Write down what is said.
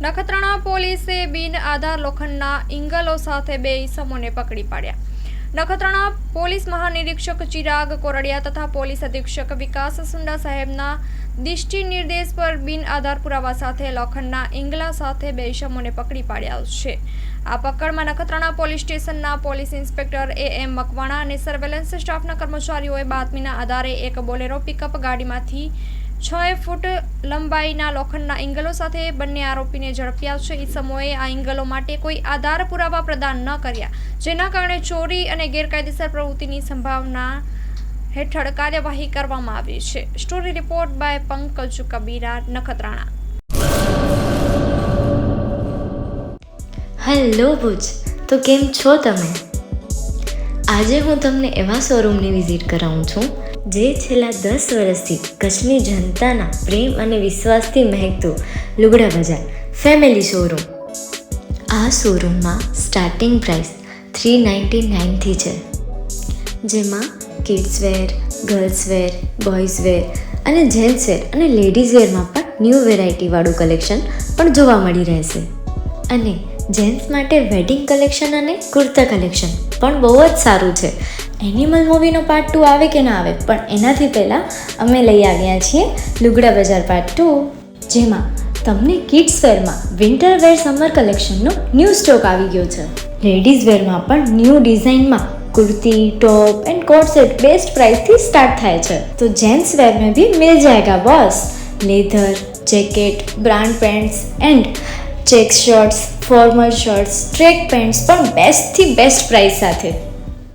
નખત્રાણા પોલીસે બિન આધાર લોખંડના ઇંગલો સાથે 2 ઈસમોને પકડી પાડ્યા. નખત્રાણા પોલીસ મહાનિરીક્ષક ચિરાગ કોરડિયા તથા પોલીસ અધિક્ષક વિકાસ સુંડા સાહેબના દિષ્ટિ નિર્દેશ પર બિન આધાર પુરાવા સાથે લોખંડના ઇંગલા સાથે 2 ઈસમોને પકડી પાડ્યા છે. આ પકડમાં નખત્રાણા પોલીસ સ્ટેશનના પોલીસ ઇન્સ્પેક્ટર AM મકવાણા અને સર્વેલન્સ સ્ટાફના કર્મચારીઓએ બાતમીના આધારે એક બોલેરો પિકઅપ ગાડીમાંથી 6 ફૂટ લંબાઈના લોખંડના ઇંગલો સાથે બંને આરોપીને ઝડપ્યા છે. ઈસમોએ આ ઇંગલો માટે કોઈ આધાર પુરાવા પ્રદાન ન કર્યા, જેના કારણે ચોરી અને ગેરકાયદેસર પ્રવૃત્તિની સંભાવના હેઠળ કાર્યવાહી કરવામાં આવી છે. Story report by Pankaj Kabira, Nakhatrana. Hello Bhuj, તો કેમ છો તમે? આજે હું તમને એવા શોરૂમની વિઝિટ કરાવું છું જે છેલ્લા 10 વર્ષથી કચ્છની જનતાના પ્રેમ અને વિશ્વાસથી મહેકતું લુગડા બજાર ફેમિલી શોરૂમ. આ શોરૂમમાં સ્ટાર્ટિંગ પ્રાઇસ 399થી છે, જેમાં kids wear, girls wear, boys wear અને જેન્ટ્સ વેર અને લેડીઝ વેરમાં પણ ન્યૂ વેરાયટીવાળું કલેક્શન પણ જોવા મળી રહેશે. અને જેન્ટ્સ માટે વેડિંગ કલેક્શન અને કુર્તા કલેક્શન પણ બહુ જ સારું છે. એનિમલ મૂવીનો પાર્ટ 2 આવે કે ના આવે, પણ એનાથી પહેલાં અમે લઈ આવ્યા છીએ લુગડા બજાર પાર્ટ 2, જેમાં તમને કિડ્સ વેરમાં વિન્ટર વેર સમર કલેક્શનનો ન્યૂ સ્ટોક આવી ગયો છે. લેડીઝ વેરમાં પણ ન્યૂ ડિઝાઇનમાં kurti, top and coat set best price थी स्टार्ट थाय छे. तो जेंट्स वेर में भी मिल जाएगा boss. Leather, jacket, brand pants and check shirts, formal shirts, track pants પણ બેસ્ટ થી બેસ્ટ પ્રાઇસ સાથે.